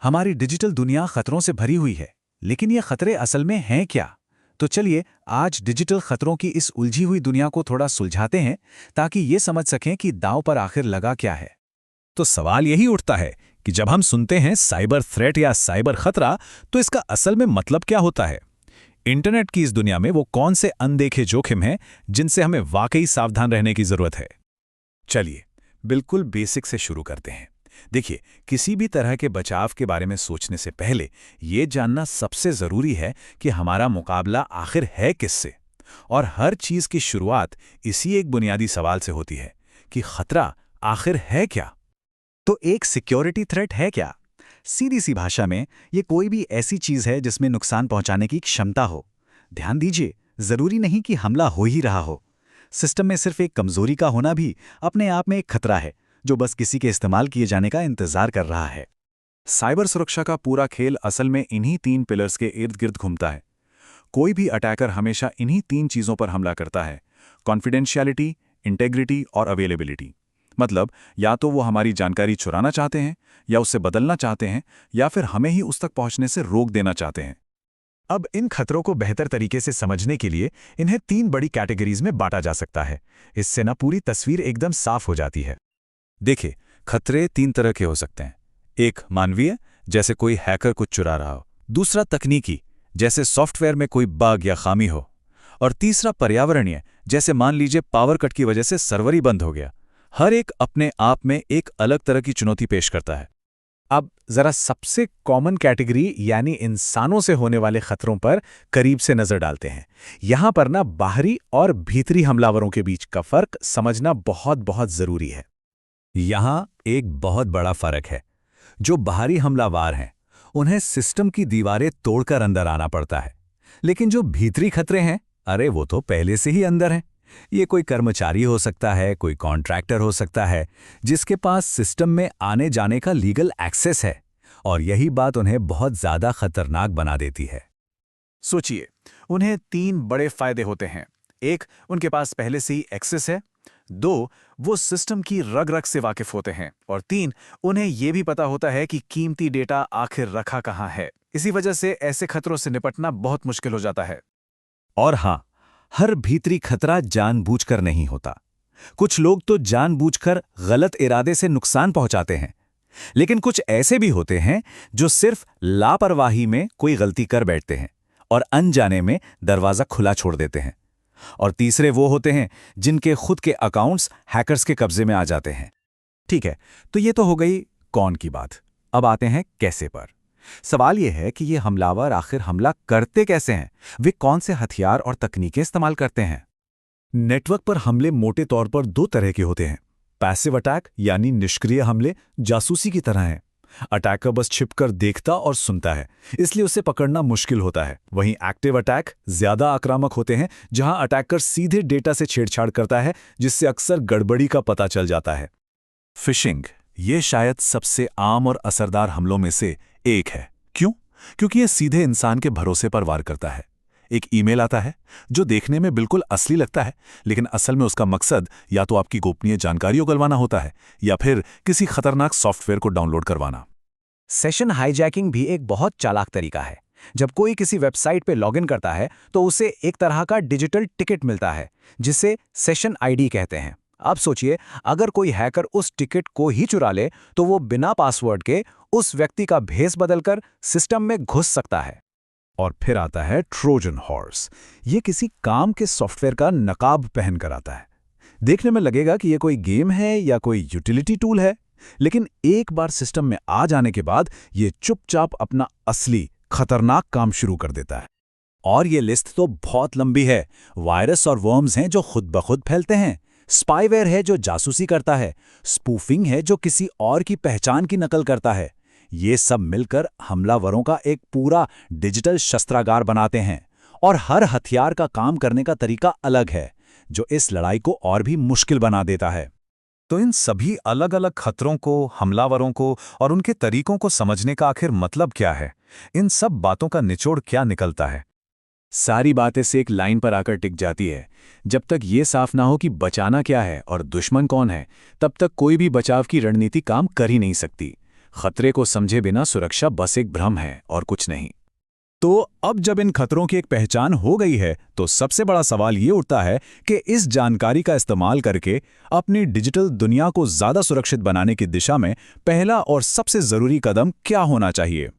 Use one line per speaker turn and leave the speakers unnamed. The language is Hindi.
हमारी डिजिटल दुनिया खतरों से भरी हुई है, लेकिन ये खतरे असल में हैं क्या? तो चलिए आज डिजिटल खतरों की इस उलझी हुई दुनिया को थोड़ा सुलझाते हैं ताकि ये समझ सकें कि दांव पर आखिर लगा क्या है।
तो सवाल यही उठता है कि जब हम सुनते हैं साइबर थ्रेट या साइबर खतरा, तो इसका असल में मतलब क्या होता है? इंटरनेट की इस दुनिया में वो कौन से अनदेखे जोखिम हैं जिनसे हमें वाकई सावधान रहने की जरूरत है? चलिए बिल्कुल बेसिक से शुरू करते हैं। देखिए, किसी भी तरह के बचाव के बारे में सोचने से पहले ये जानना सबसे जरूरी है कि हमारा मुकाबला आखिर है किससे। और हर चीज की शुरुआत इसी एक बुनियादी सवाल से होती है कि खतरा आखिर है क्या।
तो एक सिक्योरिटी थ्रेट है क्या? सीधी सी भाषा में ये कोई भी ऐसी चीज है जिसमें नुकसान पहुंचाने की क्षमता हो। ध्यान दीजिए, जरूरी नहीं कि हमला हो ही रहा हो। सिस्टम में सिर्फ एक कमजोरी का होना भी अपने आप में एक खतरा है, जो बस किसी के इस्तेमाल किए जाने का इंतजार कर रहा है।
साइबर सुरक्षा का पूरा खेल असल में इन्हीं 3 पिलर्स के इर्द गिर्द घूमता है। कोई भी अटैकर हमेशा इन्हीं 3 चीजों पर हमला करता है: कॉन्फिडेंशियलिटी, इंटेग्रिटी और अवेलेबिलिटी। मतलब या तो वो हमारी जानकारी चुराना चाहते हैं, या उससे बदलना चाहते हैं, या फिर हमें ही उस तक पहुंचने से रोक देना चाहते हैं।
अब इन खतरों को बेहतर तरीके से समझने के लिए इन्हें 3 बड़ी कैटेगरीज में बांटा जा सकता है। इससे ना पूरी तस्वीर एकदम साफ हो जाती है।
देखिए, खतरे 3 तरह के हो सकते हैं। एक मानवीय, जैसे कोई हैकर कुछ चुरा रहा हो। दूसरा तकनीकी, जैसे सॉफ्टवेयर में कोई बग या खामी हो। और तीसरा पर्यावरणीय, जैसे मान लीजिए पावर कट की वजह से सर्वर ही बंद हो गया। हर एक अपने आप में एक अलग तरह की चुनौती पेश करता है।
अब जरा सबसे कॉमन कैटेगरी यानी इंसानों से होने वाले खतरों पर करीब से नजर डालते हैं। यहां पर ना बाहरी और भीतरी हमलावरों के बीच का फर्क समझना बहुत बहुत जरूरी है।
यहां एक बहुत बड़ा फर्क है। जो बाहरी हमलावर हैं, उन्हें सिस्टम की दीवारें तोड़कर अंदर आना पड़ता है। लेकिन जो भीतरी खतरे हैं, अरे वो तो पहले से ही अंदर हैं। ये कोई कर्मचारी हो सकता है, कोई कॉन्ट्रैक्टर हो सकता है, जिसके पास सिस्टम में आने जाने का लीगल एक्सेस है। और यही बात उन्हें बहुत ज्यादा खतरनाक बना देती है।
सोचिए, उन्हें 3 बड़े फायदे होते हैं। 1, उनके पास पहले से ही एक्सेस है। 2, वो सिस्टम की रग रग से वाकिफ होते हैं। और 3, उन्हें यह भी पता होता है कि कीमती डेटा आखिर रखा कहाँ है। इसी वजह से ऐसे खतरों से निपटना बहुत मुश्किल हो जाता है।
और हाँ, हर भीतरी खतरा जानबूझकर नहीं होता। कुछ लोग तो जानबूझकर गलत इरादे से नुकसान पहुंचाते हैं। लेकिन कुछ ऐसे भी होते हैं जो सिर्फ लापरवाही में कोई गलती कर बैठते हैं और अनजाने में दरवाजा खुला छोड़ देते हैं। और तीसरे वो होते हैं जिनके खुद के अकाउंट्स हैकर्स के कब्जे में आ जाते हैं। ठीक है, तो ये तो हो गई कौन की बात। अब आते हैं कैसे पर। सवाल यह है कि ये हमलावर आखिर हमला करते कैसे हैं, वे कौन से हथियार और तकनीकें इस्तेमाल करते हैं। नेटवर्क पर हमले मोटे तौर पर 2 तरह के होते हैं। पैसिव अटैक यानी निष्क्रिय हमले जासूसी की तरह हैं। अटैकर बस छिपकर देखता और सुनता है, इसलिए उसे पकड़ना मुश्किल होता है। वहीं एक्टिव अटैक ज्यादा आक्रामक होते हैं, जहां अटैकर सीधे डेटा से छेड़छाड़ करता है, जिससे अक्सर गड़बड़ी का पता चल जाता है। फिशिंग ये शायद सबसे आम और असरदार हमलों में से एक है। क्यों? क्योंकि यह सीधे इंसान के भरोसे पर वार करता है। एक ईमेल आता है जो देखने में बिल्कुल असली लगता है, लेकिन असल में उसका मकसद या तो आपकी गोपनीय जानकारी उगलवाना होता है या फिर किसी खतरनाक सॉफ्टवेयर को डाउनलोड करवाना।
सेशन हाईजैकिंग भी एक बहुत चालाक तरीका है। जब कोई किसी वेबसाइट पे लॉगिन करता है तो उसे एक तरह का डिजिटल टिकट मिलता है, जिसे सेशन आईडी कहते हैं। अब सोचिए, अगर कोई हैकर उस टिकट को ही चुरा ले तो वो बिना पासवर्ड के उस व्यक्ति का भेस बदलकर सिस्टम में घुस सकता है।
और फिर आता है ट्रोजन हॉर्स। ये किसी काम के सॉफ्टवेयर का नकाब पहनकर आता है। देखने में लगेगा कि ये कोई गेम है या कोई यूटिलिटी टूल है, लेकिन एक बार सिस्टम में आ जाने के बाद ये चुपचाप अपना असली खतरनाक काम शुरू कर देता है। और ये लिस्ट तो बहुत लंबी है। वायरस और वर्म्स हैं जो खुद ब खुद फैलते हैं, स्पाईवेयर है जो जासूसी करता है, स्पूफिंग है जो किसी और की पहचान की नकल करता है। ये सब मिलकर हमलावरों का एक पूरा डिजिटल शस्त्रागार बनाते हैं। और हर हथियार का काम करने का तरीका अलग है, जो इस लड़ाई को और भी मुश्किल बना देता है। तो इन सभी अलग अलग खतरों को, हमलावरों को और उनके तरीकों को समझने का आखिर मतलब क्या है? इन सब बातों का निचोड़ क्या निकलता है?
सारी बातें से एक लाइन पर आकर टिक जाती है। जब तक ये साफ ना हो कि बचाना क्या है और दुश्मन कौन है, तब तक कोई भी बचाव की रणनीति काम कर ही नहीं सकती। खतरे को समझे बिना सुरक्षा बस एक भ्रम है और कुछ नहीं।
तो अब जब इन खतरों की एक पहचान हो गई है, तो सबसे बड़ा सवाल ये उठता है कि इस जानकारी का इस्तेमाल करके अपनी डिजिटल दुनिया को ज़्यादा सुरक्षित बनाने की दिशा में पहला और सबसे ज़रूरी कदम क्या होना चाहिए।